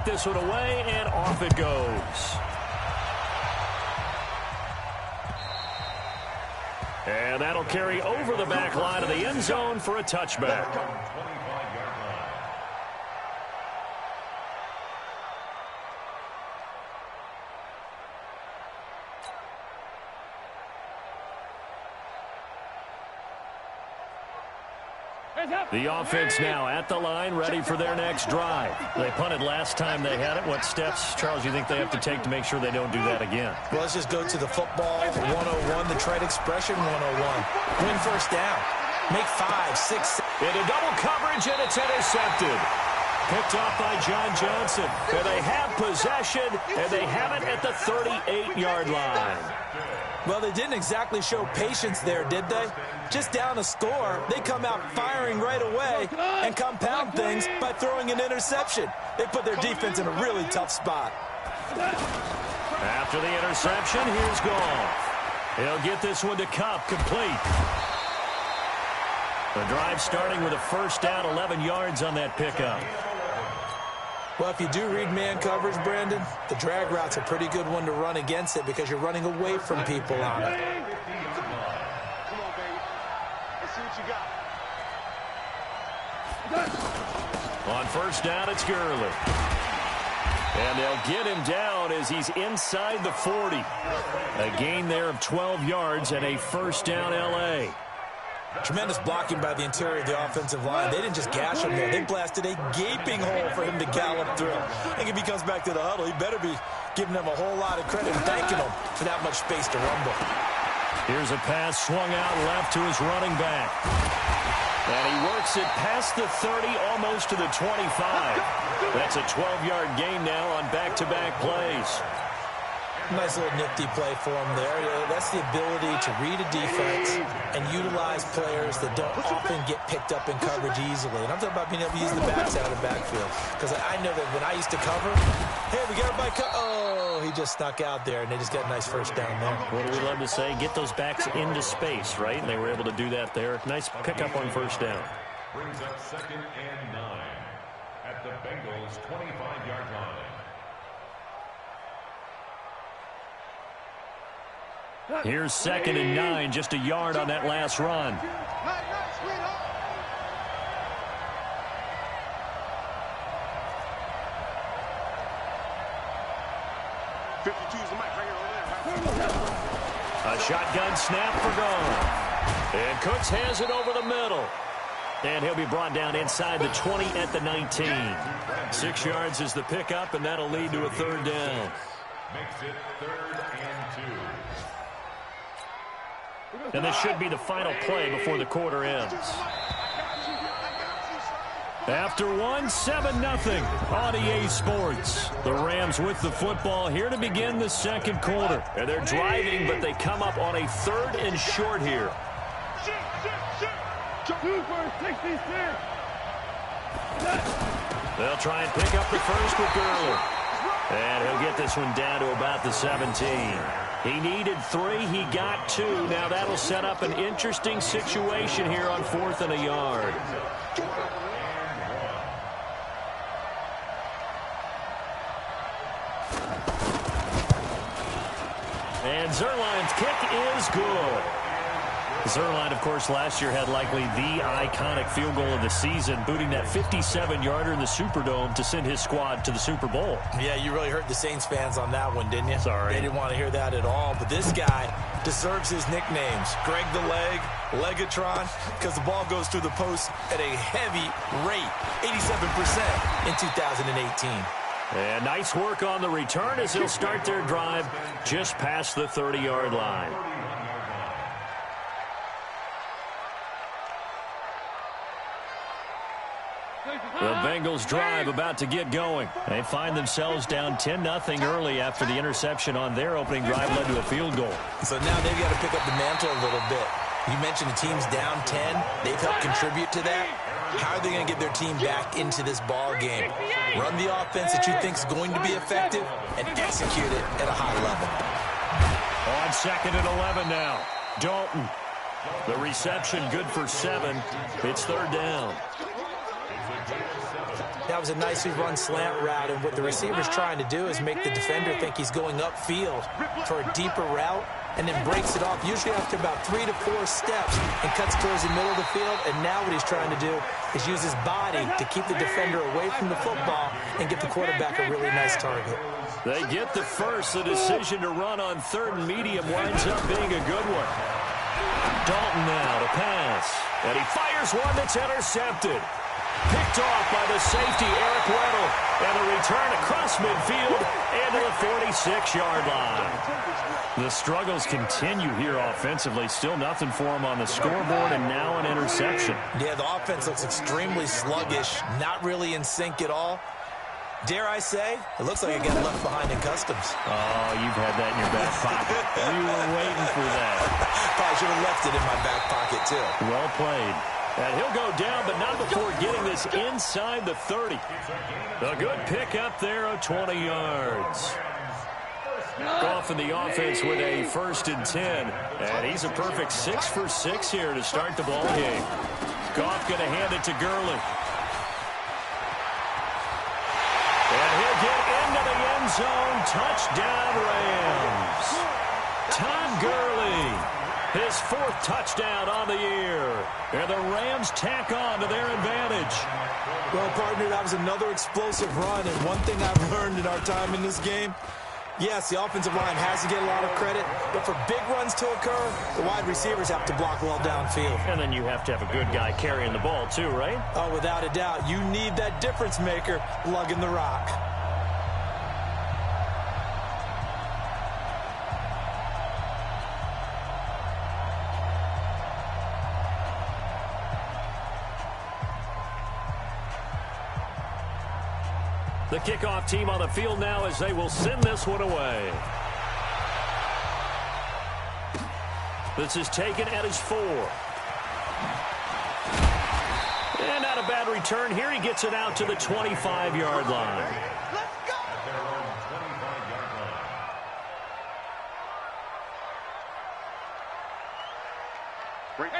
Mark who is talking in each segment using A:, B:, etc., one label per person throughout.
A: This one away, and off it goes. And that'll carry over the back line of the end zone for a touchback. The offense now at the line, ready for their next drive. They punted last time they had it. What steps, Charles, you think they have to take to make sure they don't do that again?
B: Well, let's just go to the football 101, the trade expression 101. Win first down. Make 5, 6.
A: Into double coverage, and it's intercepted. Picked off by John Johnson. And they have possession, and they have it at the 38-yard line.
B: Well, they didn't exactly show patience there, did they? Just down a score, they come out firing right away and compound things by throwing an interception. They put their defense in a really tough spot.
A: After the interception, here's Goff. He'll get this one to Kupp, complete. The drive starting with a first down, 11 yards on that pickup.
B: Well, if you do read man coverage, Brandon, the drag route's a pretty good one to run against it because you're running away from people on it.
C: Come on, baby. Let's see what you got.
A: On first down, it's Gurley. And they'll get him down as he's inside the 40. A gain there of 12 yards and a first down L.A.
B: Tremendous blocking by the interior of the offensive line. They didn't just gash him there. They blasted a gaping hole for him to gallop through. I think if he comes back to the huddle, he better be giving them a whole lot of credit and thanking them for that much space to rumble.
A: Here's a pass swung out left to his running back. And he works it past the 30, almost to the 25. That's a 12-yard gain now on back-to-back plays.
B: Nice little nifty play for him there. That's the ability to read a defense and utilize players that don't often get picked up in coverage easily. And I'm talking about being able to use the backs out of the backfield. Because I know that when I used to cover, hey, we got everybody oh, he just snuck out there, and they just got a nice first down there.
A: What do we love to say? Get those backs into space, right? And they were able to do that there. Nice pickup on first down.
D: Brings up 2nd and 9 at the Bengals' 25-yard line.
A: Here's 2nd and 9, just a yard on that last run. A shotgun snap for Goff. And Cooks has it over the middle. And he'll be brought down inside the 20 at the 19. 6 yards is the pickup, and that'll lead to a third down.
D: Makes it 3rd and 2.
A: And this should be the final play before the quarter ends. After one, 7-0 on EA Sports. The Rams with the football here to begin the second quarter. And they're driving, but they come up on a 3rd and short here. They'll try and pick up the first with Gurley. And he'll get this one down to about the 17. He needed 3. He got 2. Now that'll set up an interesting situation here on 4th and a yard. And Zerline's kick is good. Zerline, of course, last year had likely the iconic field goal of the season, booting that 57-yarder in the Superdome to send his squad to the Super Bowl.
B: Yeah, you really hurt the Saints fans on that one, didn't you?
A: Sorry.
B: They didn't want to hear that at all. But this guy deserves his nicknames. Greg the Leg, Legatron, because the ball goes through the post at a heavy rate, 87% in 2018.
A: And nice work on the return as they'll start their drive just past the 30-yard line. The Bengals drive about to get going. They find themselves down 10-0 early after the interception on their opening drive led to a field goal.
B: So now they've got to pick up the mantle a little bit. You mentioned the team's down 10. They've helped contribute to that. How are they going to get their team back into this ball game? Run the offense that you think is going to be effective and execute it at a high level.
A: On 2nd and 11 now. Dalton. The reception good for 7. It's 3rd down.
B: That was a nicely run slant route, and what the receiver's trying to do is make the defender think he's going upfield for a deeper route, and then breaks it off, usually after about 3 to 4 steps, and cuts towards the middle of the field. And now what he's trying to do is use his body to keep the defender away from the football and get the quarterback a really nice target.
A: They get the first. The decision to run on 3rd and medium winds up being a good one. Dalton now to pass, and he fires one that's intercepted. Picked off by the safety, Eric Weddle, and a return across midfield and to the 46-yard line. The struggles continue here offensively. Still nothing for him on the scoreboard, and now an interception.
B: Yeah, the offense looks extremely sluggish, not really in sync at all. Dare I say, it looks like it got left behind in customs.
A: Oh, you've had that in your back pocket. You were waiting for that.
B: Probably should have left it in my back pocket, too.
A: Well played. And he'll go down, but not before getting this inside the 30. A good pickup there of 20 yards. Goff in the offense with a 1st and 10. And he's a perfect 6 for 6 here to start the ball game. Goff going to hand it to Gurley. And he'll get into the end zone. Touchdown, Rams. Todd Gurley. His 4th touchdown on the year. And the Rams tack on to their advantage.
B: Well, partner, that was another explosive run. And one thing I've learned in our time in this game, yes, the offensive line has to get a lot of credit, but for big runs to occur, the wide receivers have to block well downfield.
A: And then you have to have a good guy carrying the ball too, right?
B: Oh, without a doubt. You need that difference maker lugging the rock.
A: The kickoff team on the field now as they will send this one away. This is taken at his 4. And not a bad return here. He gets it out to the 25-yard line.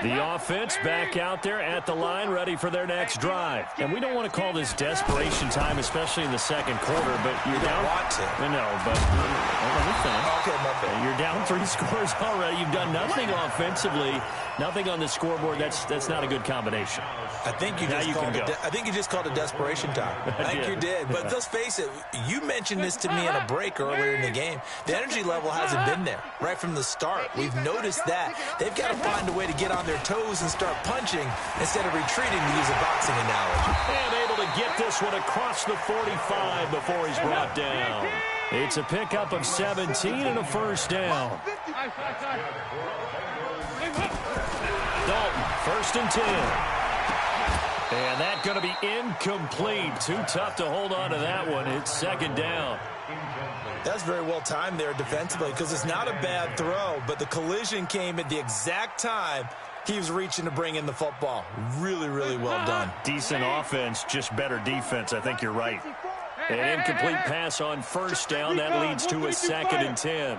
A: The offense back out there at the line, ready for their next drive. And we don't want to call this desperation time, especially in the 2nd quarter, but you're down.
B: Want to.
A: No, but let me finish.
B: Okay, my bad.
A: You're down 3 scores already. You've done nothing offensively, nothing on the scoreboard. That's not a good combination.
B: I think you just called it desperation time. I think you did. But let's face it, you mentioned this to me in a break earlier in the game. The energy level hasn't been there right from the start. We've noticed that. They've got to find a way to get on their toes and start punching instead of retreating, to use a boxing analogy.
A: And able to get this one across the 45 before he's brought down. It's a pickup of 17 and a 1st down. Dalton, 1st and 10. And that's going to be incomplete. Too tough to hold on to that one. It's 2nd down.
B: That's very well timed there defensively, because it's not a bad throw, but the collision came at the exact time he was reaching to bring in the football. Really, really well done.
A: Decent offense, just better defense. I think you're right. An incomplete pass on 1st down. That leads to a 2nd and 10.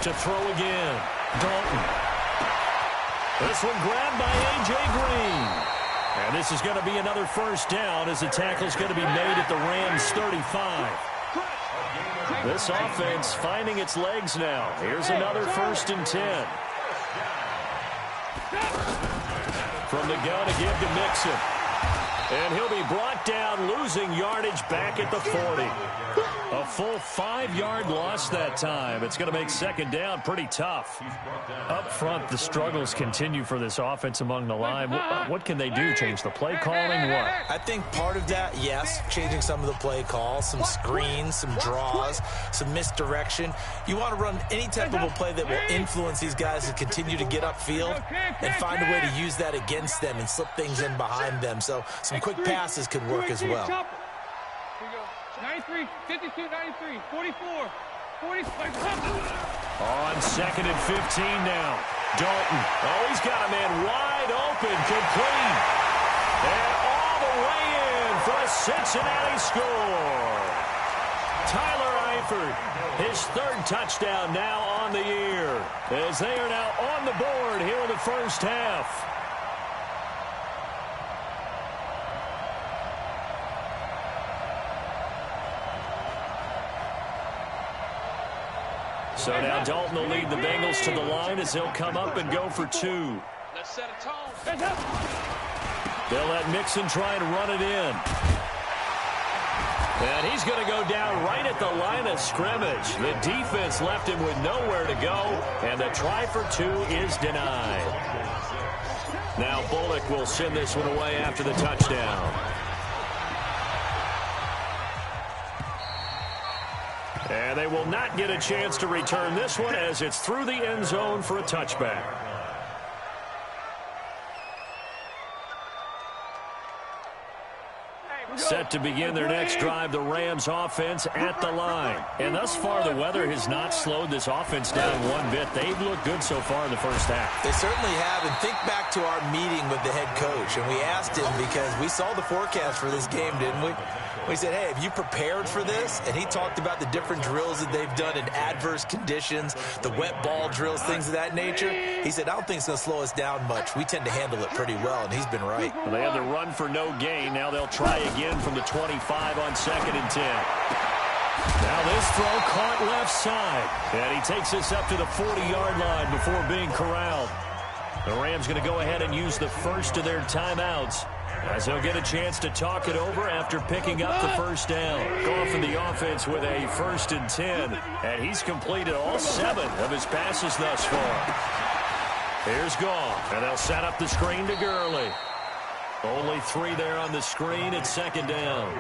A: To throw again. Dalton. This one grabbed by A.J. Green. And this is going to be another 1st down as the tackle's going to be made at the Rams' 35. This offense finding its legs now. Here's another 1st and 10. From the gun to give to Mixon. And he'll be brought down, losing yardage back at the 40. A full 5-yard loss that time. It's going to make 2nd down pretty tough. Up front, the struggles continue for this offense among the line. What can they do? Change the play calling? What?
B: I think part of that, yes, changing some of the play calls, some screens, some draws, some misdirection. You want to run any type of a play that will influence these guys to continue to get upfield and find a way to use that against them and slip things in behind them. So some quick passes could work as well.
E: 93, 52, 93, 44, 45.
A: On 2nd and 15 now. Dalton. Oh, he's got a man wide open, complete. And all the way in for a Cincinnati score. Tyler Eifert, his 3rd touchdown now on the year, as they are now on the board here in the 1st half. So now Dalton will lead the Bengals to the line as they'll come up and go for 2.
E: Let's set a tone.
A: They'll let Mixon try and run it in. And he's going to go down right at the line of scrimmage. The defense left him with nowhere to go, and the try for 2 is denied. Now Bullock will send this one away after the touchdown. And they will not get a chance to return this one as it's through the end zone for a touchback. Set to begin their next drive, the Rams offense at the line. And thus far, the weather has not slowed this offense down one bit. They've looked good so far in the first half.
B: They certainly have. And think back to our meeting with the head coach. And we asked him because we saw the forecast for this game, didn't we? We said, hey, have you prepared for this? And he talked about the different drills that they've done in adverse conditions, the wet ball drills, things of that nature. He said, I don't think it's going to slow us down much. We tend to handle it pretty well, and he's been right.
A: Well, they had the run for no gain. Now they'll try again from the 25 on 2nd and 10. Now this throw caught left side. And he takes this up to the 40-yard line before being corralled. The Rams going to go ahead and use the first of their timeouts, as they'll get a chance to talk it over after picking up the first down. Goff in the offense with a 1st and 10. And he's completed all 7 of his passes thus far. Here's Goff, and they'll set up the screen to Gurley. Only 3 there on the screen at 2nd down.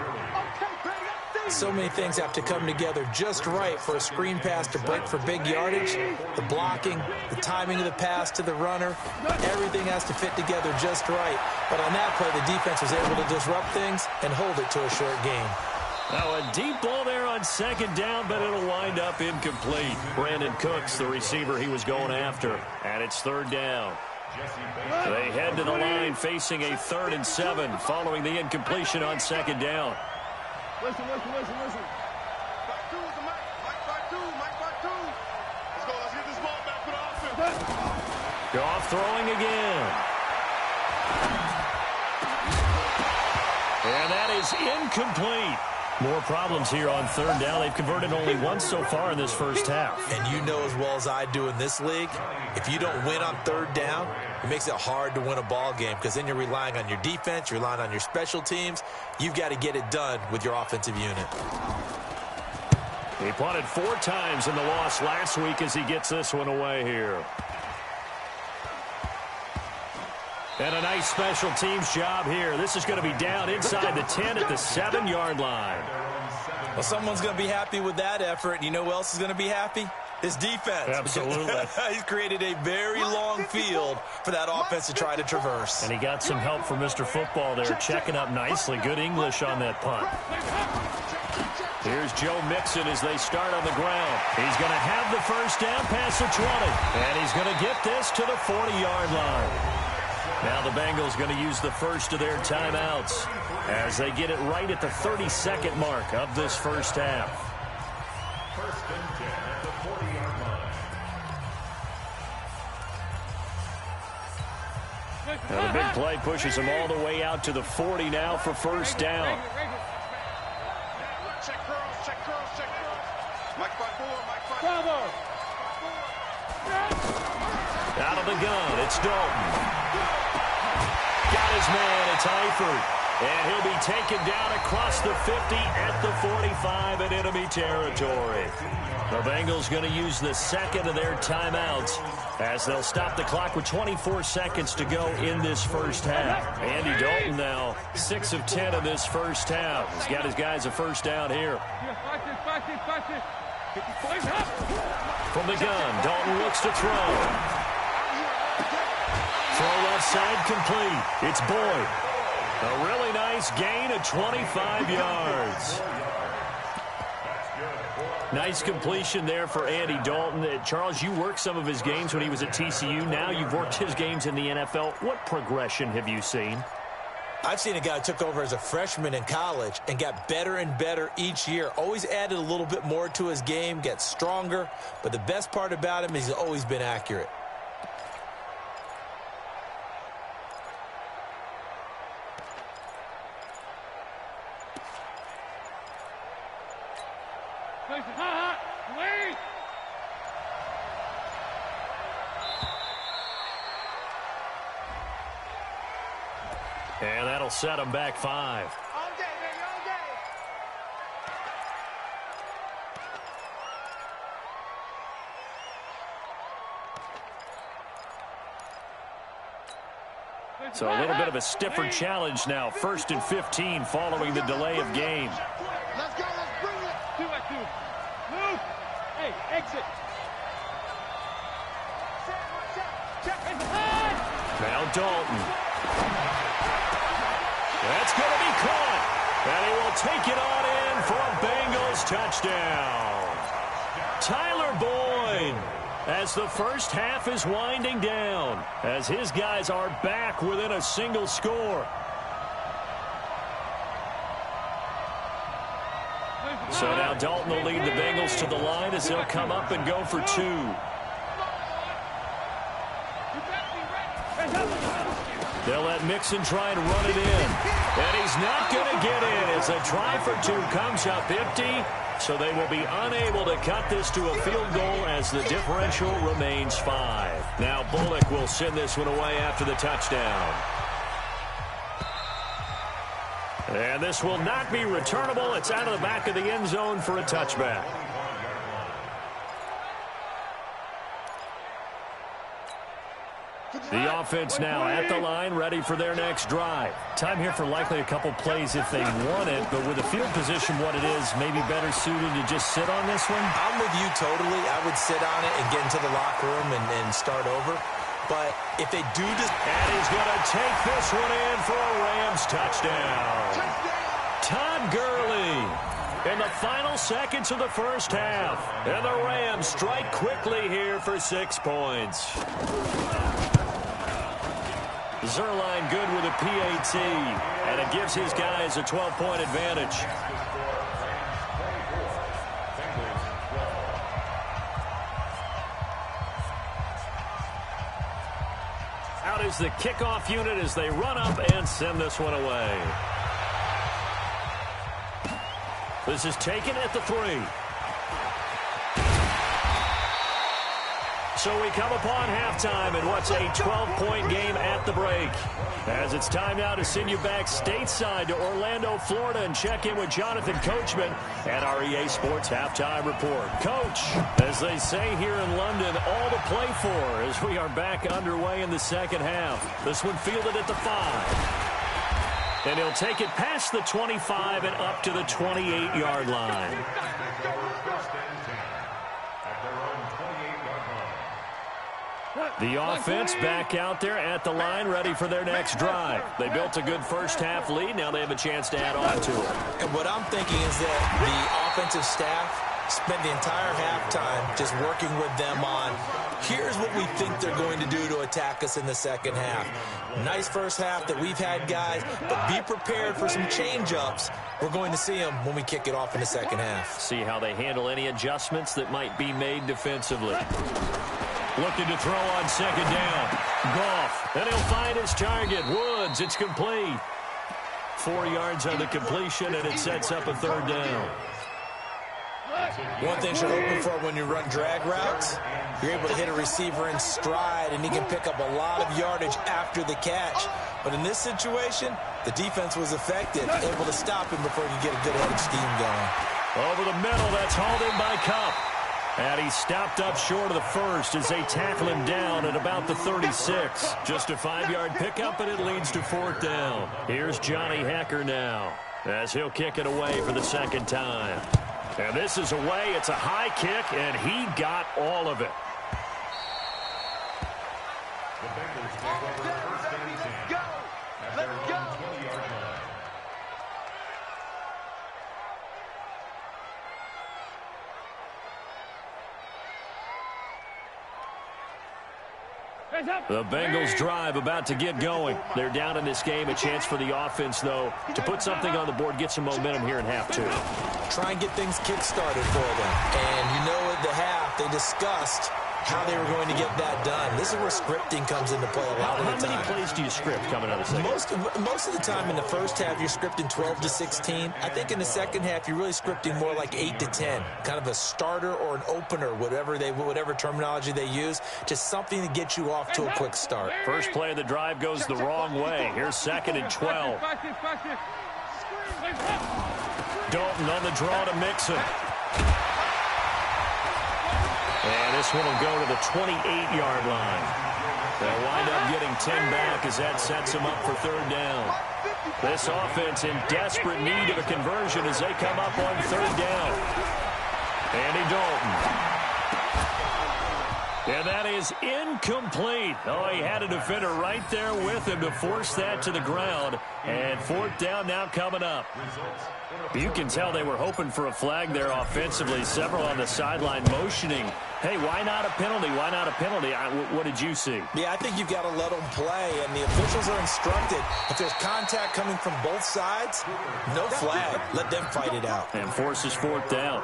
B: So many things have to come together just right for a screen pass to break for big yardage. The blocking, the timing of the pass to the runner, everything has to fit together just right. But on that play, the defense was able to disrupt things and hold it to a short game.
A: Now a deep ball there on 2nd down, but it'll wind up incomplete. Brandon Cooks, the receiver he was going after, and it's 3rd down. They head to the line facing a 3rd and 7 following the incompletion on 2nd down.
C: Listen. Back 2 is the Mike. Back 2. Let's go. Let's get this ball back for the offense.
A: Goff throwing again. And that is incomplete. More problems here on 3rd down. They've converted only once so far in this first half.
B: And you know as well as I do in this league, if you don't win on 3rd down, it makes it hard to win a ball game because then you're relying on your defense, you're relying on your special teams. You've got to get it done with your offensive unit.
A: He punted 4 times in the loss last week as he gets this one away here. And a nice special teams job here. This is going to be down inside the 10 at the 7-yard line.
B: Well, someone's going to be happy with that effort. And you know who else is going to be happy? His defense.
A: Absolutely.
B: He's created a very long field for that offense to try to traverse.
A: And he got some help from Mr. Football there, checking up nicely. Good English on that punt. Here's Joe Mixon as they start on the ground. He's going to have the first down past the 20. And he's going to get this to the 40-yard line. Now the Bengals going to use the first of their timeouts as they get it right at the 32nd mark of this first half.
D: 1st and 10 at the 40-yard line.
A: Now the big play pushes him all the way out to the 40 now for first down.
C: Check curls. Mike 5-4.
A: Out of the gun, it's Dalton. Got his man, it's Eifert. And he'll be taken down across the 50 at the 45 in enemy territory. The Bengals going to use the second of their timeouts as they'll stop the clock with 24 seconds to go in this first half. Andy Dalton now 6 of 10 in this first half. He's got his guys a first down here. From the gun, Dalton looks to throw. Throw left side complete. It's Boyd. A really nice gain of 25 yards. Nice completion there for Andy Dalton. Charles, you worked some of his games when he was at TCU. Now you've worked his games in the NFL. What progression have you seen?
B: I've seen a guy who took over as a freshman in college and got better and better each year. Always added a little bit more to his game, gets stronger. But the best part about him is he's always been accurate.
A: And that'll set them back 5.
C: All day, baby, all day.
A: So a little bit of a stiffer challenge now. 1st and 15 following the delay of game.
C: Let's go, let's bring it.
E: 2-by-2. Move. Hey, exit.
A: Now Dalton. That's going to be caught. And he will take it on in for a Bengals touchdown. Tyler Boyd, as the first half is winding down, as his guys are back within a single score. So now Dalton will lead the Bengals to the line as they'll come up and go for 2. They'll let Mixon try and run it in. And he's not going to get in as a try for 2 comes up empty. So they will be unable to cut this to a field goal as the differential remains 5. Now Bullock will send this one away after the touchdown. And this will not be returnable. It's out of the back of the end zone for a touchback. The offense now at the line, ready for their next drive. Time here for likely a couple plays if they want it, but with the field position what it is, maybe better suited to just sit on this one?
B: I'm with you totally. I would sit on it and get into the locker room and start over. But if they do just...
A: And he's going to take this one in for a Rams touchdown. Todd Gurley in the final seconds of the first half. And the Rams strike quickly here for 6 points. Zerline good with a PAT, and it gives his guys a 12-point advantage. Out is the kickoff unit as they run up and send this one away. This is taken at the 3. So we come upon halftime in what's a 12-point game at the break. As it's time now to send you back stateside to Orlando, Florida, and check in with Jonathan Coachman at our EA Sports Halftime Report. Coach, as they say here in London, all to play for as we are back underway in the second half. This one fielded at the 5. And he'll take it past the 25 and up to the 28-yard line. The offense back out there at the line, ready for their next drive. They built a good first half lead. Now they have a chance to add on to it.
B: And what I'm thinking is that the offensive staff spent the entire halftime just working with them on, here's what we think they're going to do to attack us in the second half. Nice first half that we've had, guys, but be prepared for some change-ups. We're going to see them when we kick it off in the second half.
A: See how they handle any adjustments that might be made defensively. Looking to throw on second down. Goff. Then he'll find his target. Woods. It's complete. 4 yards on the completion, and it sets up a third down.
B: One thing you're hoping for when you run drag routes, you're able to hit a receiver in stride, and he can pick up a lot of yardage after the catch. But in this situation, the defense was effective, able to stop him before he could get a good head of steam going.
A: Over the middle, that's hauled in by Kupp. And he stopped up short of the first as they tackle him down at about the 36. Just a 5-yard pickup, and it leads to fourth down. Here's Johnny Hecker now as he'll kick it away for the second time. And this is away. It's a high kick, and he got all of it.
D: The Bengals take over first and 10 at their own 20-yard line.
A: The Bengals drive about to get going. They're down in this game. A chance for the offense, though, to put something on the board, get some momentum here in half 2.
B: Try and get things kick-started for them. And you know at the half, they discussed how they were going to get that done. This is where scripting comes into play a lot of the time.
A: How many plays do you script coming out of the second?
B: Most of the time in the first half, you're scripting 12 to 16. I think in the second half, you're really scripting more like 8 to 10. Kind of a starter or an opener, whatever terminology they use. Just something to get you off to a quick start.
A: First play of the drive goes the wrong way. Here's 2nd and 12. Dalton on the draw to Mixon. And this one will go to the 28-yard line. They'll wind up getting 10 back as that sets them up for 3rd down. This offense in desperate need of a conversion as they come up on 3rd down. Andy Dalton. And that is incomplete. Oh, he had a defender right there with him to force that to the ground. And 4th down now coming up. You can tell they were hoping for a flag there offensively. Several on the sideline motioning. Hey, why not a penalty? Why not a penalty? What did you see?
B: Yeah, I think you've got to let them play, and the officials are instructed. If there's contact coming from both sides, no flag. Let them fight it out.
A: And forces 4th down.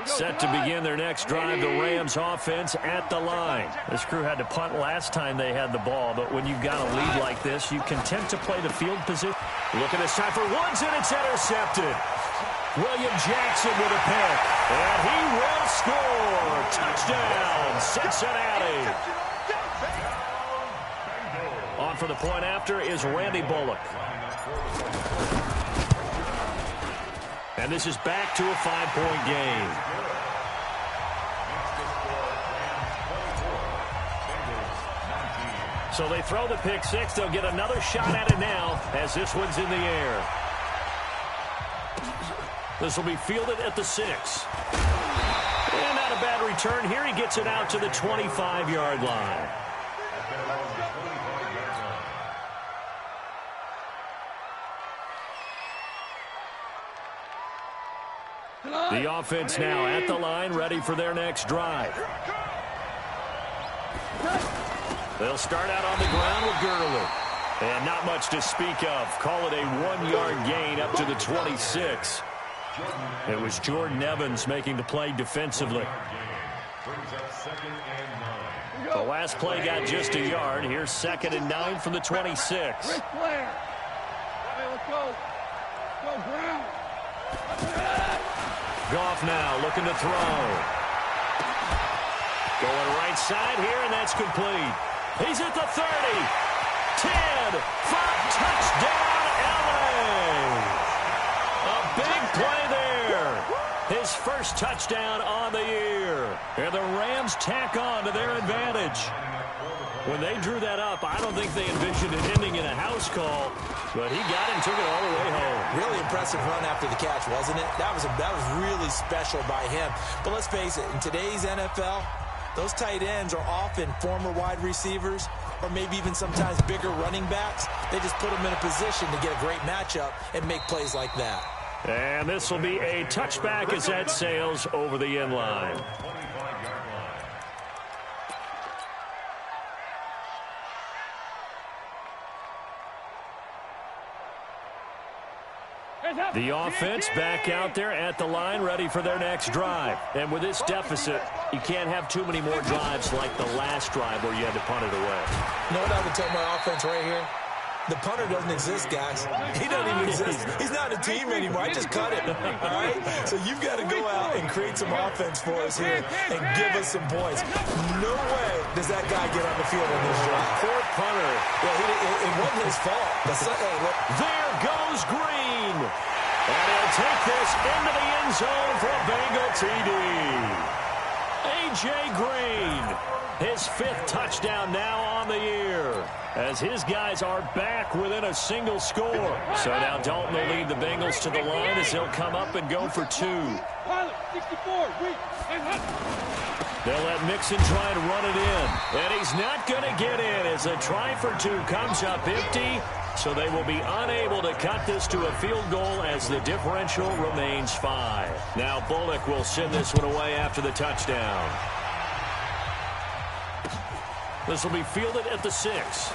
A: Set to begin their next drive, the Rams offense at the line. This crew had to punt last time they had the ball, but when you've got a lead like this, you content to play the field position. Look at this time for Woods, and it's intercepted. William Jackson with a pick, and he will score. Touchdown, Cincinnati. On for the point after is Randy Bullock. And this is back to a 5-point game. So they throw the pick six. They'll get another shot at it now as this one's in the air. This will be fielded at the 6. And not a bad return here. He gets it out to the 25-yard line. The offense now at the line, ready for their next drive. They'll start out on the ground with Gurley. And not much to speak of. Call it a 1-yard gain up to the 26. It was Jordan Evans making the play defensively. The last play got just a yard. Here's 2nd and 9 from the 26.
E: Let's go. Go, Brown.
A: Goff now looking to throw. Going right side here, and that's complete. He's at the 30. 10. 5. Touchdown, LA. A big play there. His first touchdown on the year. And the Rams tack on to their advantage. When they drew that up, I don't think they envisioned it ending in a house call, but he got it and took it all the way home.
B: Really impressive run after the catch, wasn't it? That was really special by him. But let's face it, in today's NFL, those tight ends are often former wide receivers or maybe even sometimes bigger running backs. They just put them in a position to get a great matchup and make plays like that.
A: And this will be a touchback as that sails over the end line. The offense back out there at the line, ready for their next drive. And with this deficit, you can't have too many more drives like the last drive where you had to punt it away.
B: You know what I would tell my offense right here? The punter doesn't exist, guys. He doesn't even exist. He's not a team anymore. I just cut him. All right? So you've got to go out and create some offense for us here and give us some points. No way does that guy get on the field on this drive.
A: Poor punter.
B: Yeah, it wasn't his fault.
A: There goes Green. And he'll take this into the end zone for a Bengal TD. A.J. Green, his 5th touchdown now on the year, as his guys are back within a single score. So now Dalton will lead the Bengals to the line as he'll come up and go for 2. They'll let Mixon try and run it in. And he's not going to get in as a try for 2 comes up empty. So they will be unable to cut this to a field goal as the differential remains 5. Now Bullock will send this one away after the touchdown. This will be fielded at the 6.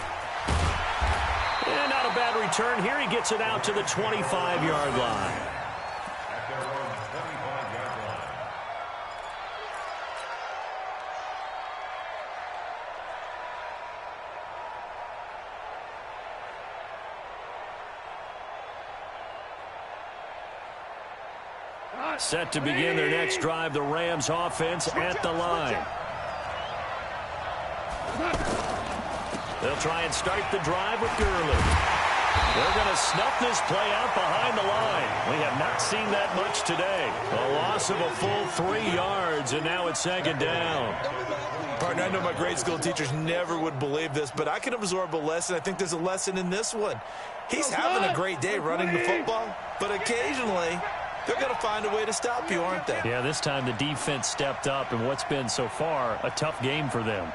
A: And not a bad return here. He gets it out to the 25-yard line. Set to begin their next drive, the Rams offense at the line. They'll try and start the drive with Gurley. They're going to snuff this play out behind the line. We have not seen that much today. A loss of a full 3 yards, and now it's second down.
B: Partner, I know my grade school teachers never would believe this, but I can absorb a lesson. I think there's a lesson in this one. He's having a great day running the football, but occasionally they're going to find a way to stop you, aren't they?
A: Yeah, this time the defense stepped up in what's been so far a tough game for them.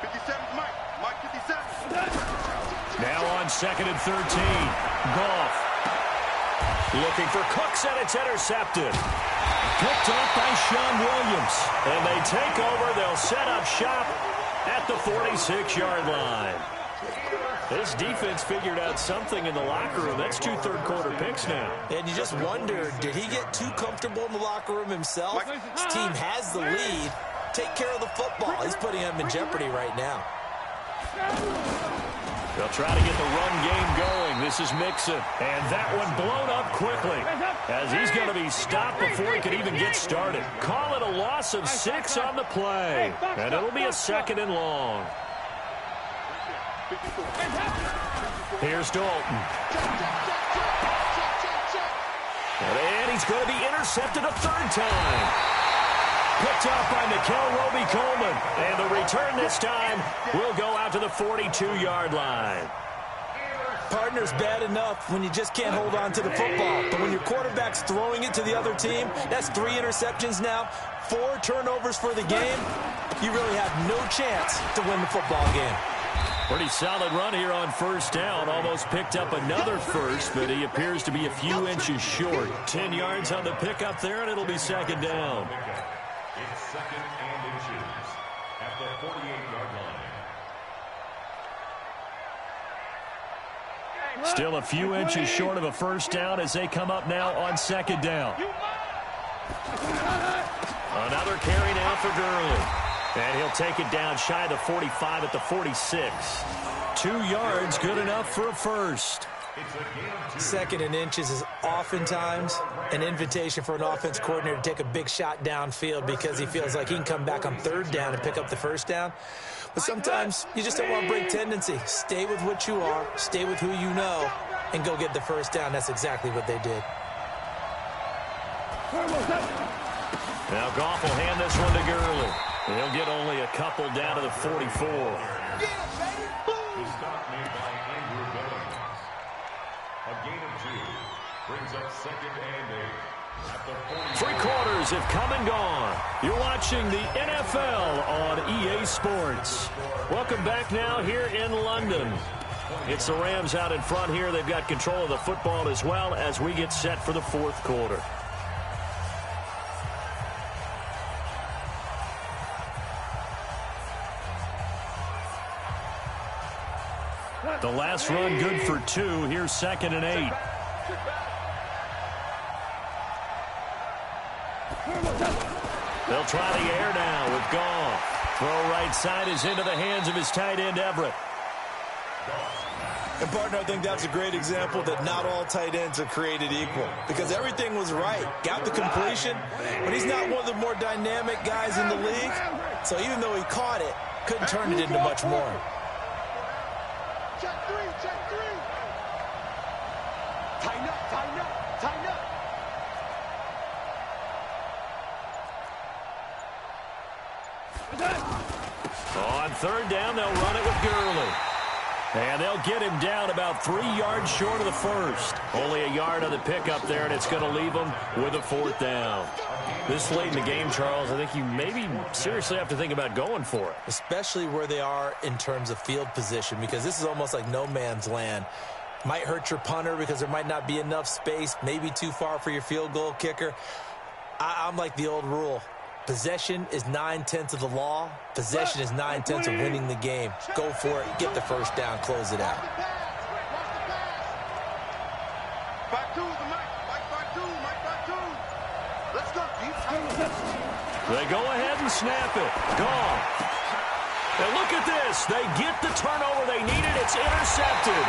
C: 57, Mike 57.
A: Now on 2nd and 13. Goff looking for Cooks, and it's intercepted. Picked up by Sean Williams. And they take over. They'll set up shop at the 46-yard line. This defense figured out something in the locker room. That's 2 third-quarter picks now.
B: And you just wonder, did he get too comfortable in the locker room himself? His team has the lead. Take care of the football. He's putting him in jeopardy right now.
A: They'll try to get the run game going. This is Mixon. And that one blown up quickly as he's going to be stopped before he can even get started. Call it a loss of 6 on the play. And it'll be a 2nd and long. Here's Dalton. And he's going to be intercepted a 3rd time. Picked up by Nickel Roby-Coleman. And the return this time will go out to the 42-yard line.
B: Partner's bad enough when you just can't hold on to the football. But when your quarterback's throwing it to the other team, that's 3 interceptions now, 4 turnovers for the game. You really have no chance to win the football game.
A: Pretty solid run here on 1st down. Almost picked up another first, but he appears to be a few inches short. 10 yards on the pickup there, and it'll be 2nd down.
D: It's 2nd and inches at the 48-yard line.
A: Still a few inches short of a 1st down as they come up now on 2nd down. Another carry now for Gurley. And he'll take it down shy of the 45 at the 46. 2 yards, good enough for a first.
B: 2nd and inches is oftentimes an invitation for an offense coordinator to take a big shot downfield because he feels like he can come back on 3rd down and pick up the 1st down. But sometimes you just don't want to break tendency. Stay with what you are, stay with who you know, and go get the 1st down. That's exactly what they did.
A: Now Goff will hand this one to Gurley. He'll get only a couple down to the 44.
D: A gain of 2 brings up 2nd and 8 at the 40.
A: 3 quarters have come and gone. You're watching the NFL on EA Sports. Welcome back now here in London. It's the Rams out in front here. They've got control of the football as well as we get set for the 4th quarter. The last run good for 2. Here's 2nd and 8. They'll try the air now with Goff. Throw right side is into the hands of his tight end, Everett.
B: And, partner, I think that's a great example that not all tight ends are created equal because everything was right. Got the completion, but he's not one of the more dynamic guys in the league. So even though he caught it, couldn't turn it into much more.
C: Check 3. Tighten up.
A: On 3rd down, they'll run it with Gurley. And they'll get him down about 3 yards short of the 1st. Only a yard on the pickup there, and it's going to leave him with a 4th down. This late in the game, Charles, I think you maybe seriously have to think about going for it.
B: Especially where they are in terms of field position because this is almost like no man's land. Might hurt your punter because there might not be enough space, maybe too far for your field goal kicker. I'm like the old rule. Possession is 9/10 of the law. Possession is 9/10 of winning the game. Go for it. Get the 1st down. Close it out.
C: Back 2 the Mike 5-2. Let's go.
A: They go ahead and snap it. Gone. And look at this. They get the turnover they needed. It's intercepted.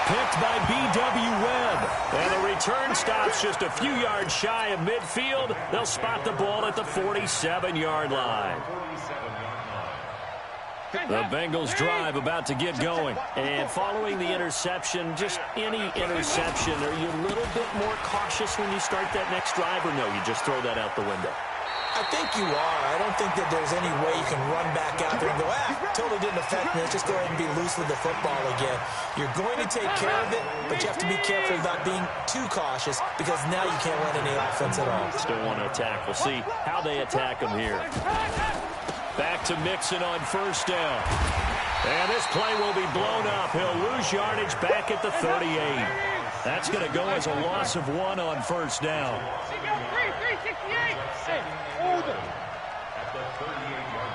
A: picked by B.W. Webb. And the return stops just a few yards shy of midfield. They'll spot the ball at the 47-yard line. The Bengals drive about to get going. And following the interception, just any interception, are you a little bit more cautious when you start that next drive, or no, you just throw that out the window?
B: I think you are. I don't think that there's any way you can run back out there and go, totally didn't affect me. Let's just go ahead and be loose with the football again. You're going to take care of it, but you have to be careful about being too cautious because now you can't run any offense at all.
A: Still want to attack. We'll see how they attack them here. Back to Mixon on first down. And this play will be blown up. He'll lose yardage back at the 38. That's going to go as a loss of 1 on first down.
E: 368. Hey, hold it.
D: At the 38-yard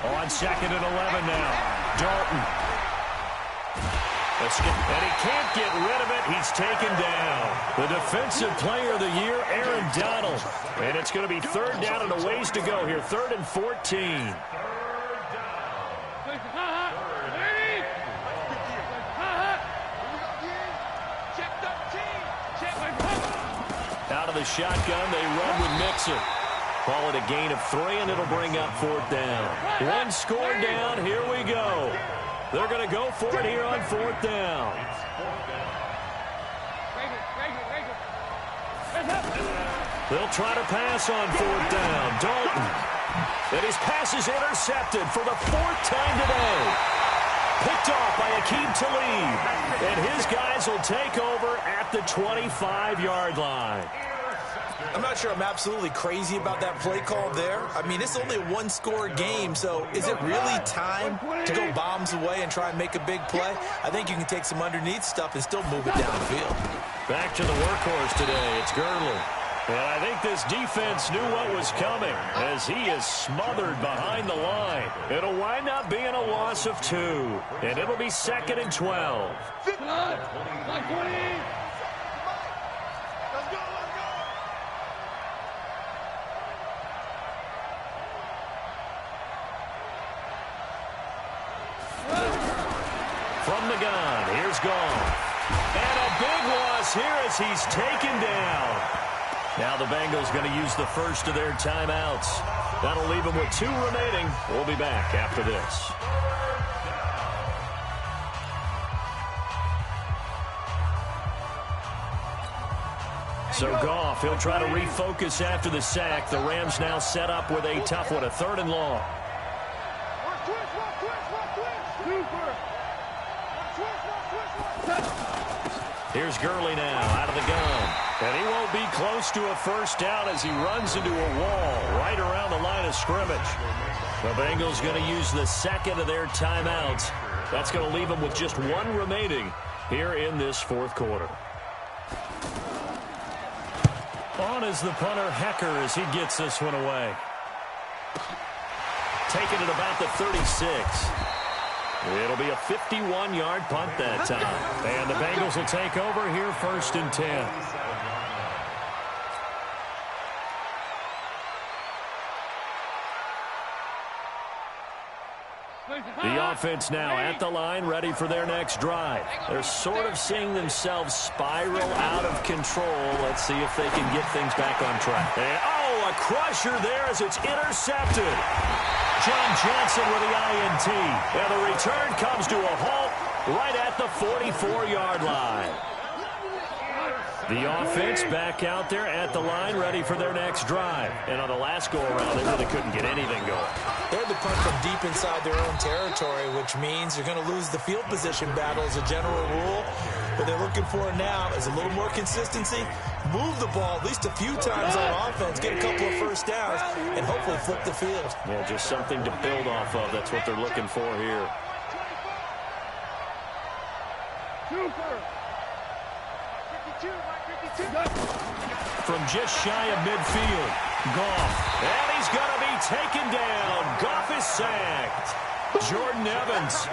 D: line.
A: On second and 11 now. Dalton. And he can't get rid of it. He's taken down. The defensive player of the year, Aaron Donald. And it's going to be third down and a ways to go here. 3rd and 14. Out of the shotgun, they run with Mixon. Call it a gain of 3, and it'll bring up 4th down. 1 score down. Here we go. They're going to go for it here on 4th down. They'll try to pass on 4th down. Dalton. And his pass is intercepted for the 4th time today. Picked off by Akeem Talib. And his guys will take over at the 25-yard line.
B: I'm not sure I'm absolutely crazy about that play call there. I mean, it's only a 1-score game, so is it really time to go bombs away and try and make a big play? I think you can take some underneath stuff and still move it downfield.
A: Back to the workhorse today. It's Gurley. And I think this defense knew what was coming as he is smothered behind the line. It'll wind up being a loss of 2. And it'll be 2nd and 12. From the gun, here's Goff. And a big loss here as he's taken down. Now the Bengals going to use the first of their timeouts. That'll leave them with 2 remaining. We'll be back after this. So Goff, he'll try to refocus after the sack. The Rams now set up with a tough one, a 3rd and long. Here's Gurley now out of the gun. And he won't be close to a first down as he runs into a wall right around the line of scrimmage. The Bengals going to use the 2nd of their timeouts. That's going to leave them with just 1 remaining here in this 4th quarter. On is the punter, Hecker, as he gets this one away. Taking it about the 36. It'll be a 51-yard punt that time. And the Bengals will take over here 1st and 10. The offense now at the line, ready for their next drive. They're sort of seeing themselves spiral out of control. Let's see if they can get things back on track. And, a crusher there as it's intercepted. John Johnson with the INT. And the return comes to a halt right at the 44-yard line. The offense back out there at the line, ready for their next drive. And on the last go-around, they really couldn't get anything going.
B: They had to punt from deep inside their own territory, which means you're going to lose the field position battle as a general rule. What they're looking for now is a little more consistency, move the ball at least a few times on offense, get a couple of first downs, and hopefully flip the field.
A: Yeah, just something to build off of. That's what they're looking for here. From just shy of midfield, Goff. And he's going to be taken down. Goff is sacked. Jordan Evans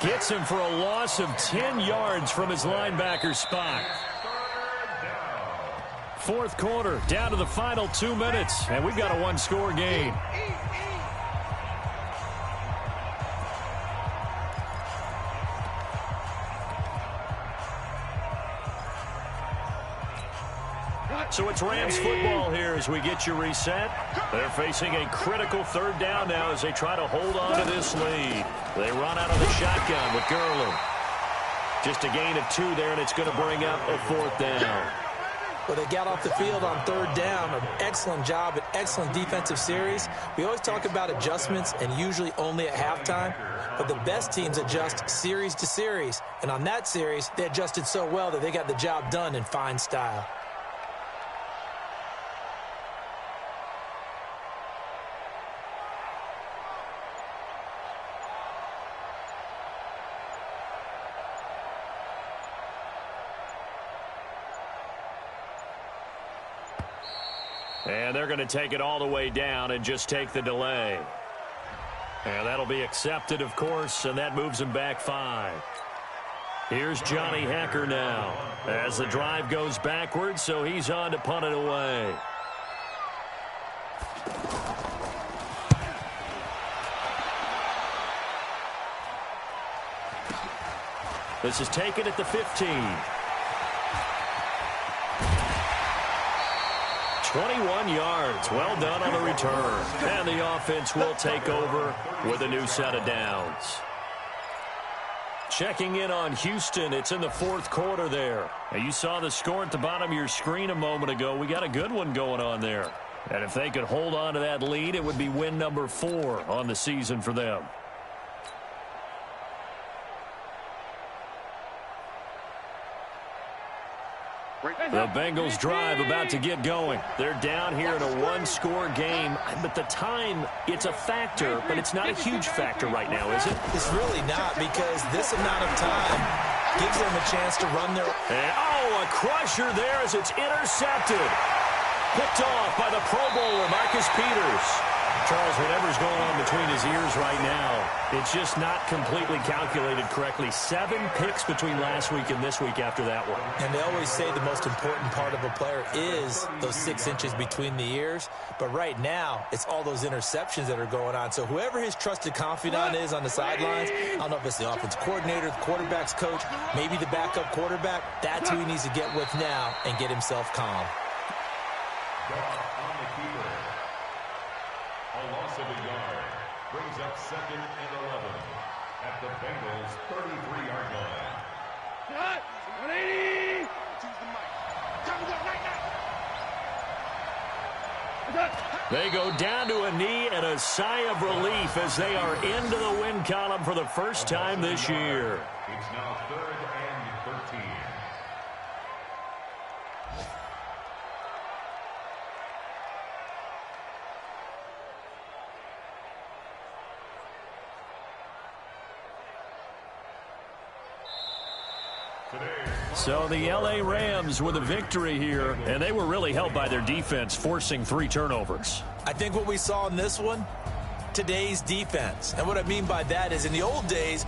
A: gets him for a loss of 10 yards from his linebacker spot. 4th quarter, down to the final 2 minutes, and we've got a 1-score game. So it's Rams football here as we get you reset. They're facing a critical third down now as they try to hold on to this lead. They run out of the shotgun with Gurley. Just a gain of 2 there, and it's going to bring up a 4th down.
B: Well, they got off the field on 3rd down. An excellent job, an excellent defensive series. We always talk about adjustments and usually only at halftime. But the best teams adjust series to series. And on that series, they adjusted so well that they got the job done in fine style.
A: And they're going to take it all the way down and just take the delay. And that'll be accepted, of course, and that moves him back 5. Here's Johnny Hecker now as the drive goes backwards, so he's on to punt it away. This is taken at the 15. 21 yards. Well done on the return. And the offense will take over with a new set of downs. Checking in on Houston. It's in the 4th quarter there. Now, you saw the score at the bottom of your screen a moment ago. We got a good one going on there. And if they could hold on to that lead, it would be win number 4 on the season for them. The Bengals drive about to get going. They're down here in a 1-score game. But the time, it's a factor, but it's not a huge factor right now, is it?
B: It's really not, because this amount of time gives them a chance to run their...
A: a crusher there as it's intercepted. Picked off by the Pro Bowler, Marcus Peters. Charles, whatever's going on between his ears right now, it's just not completely calculated correctly. 7 picks between last week and this week after that one.
B: And they always say the most important part of a player is those 6 inches between the ears. But right now, it's all those interceptions that are going on. So whoever his trusted confidant is on the sidelines, I don't know if it's the offensive coordinator, the quarterback's coach, maybe the backup quarterback, that's who he needs to get with now and get himself calm.
D: Loss of a yard brings up 2nd and 11 at the Bengals' 33-yard line.
E: Shot! 180!
C: Choose the mic. Time to go right now.
A: They go down to a knee and a sigh of relief as they are into the win column for the first time this year.
D: It's now 3rd and 13.
A: So the L.A. Rams with a victory here, and they were really helped by their defense, forcing 3 turnovers.
B: I think what we saw in this one, today's defense. And what I mean by that is in the old days,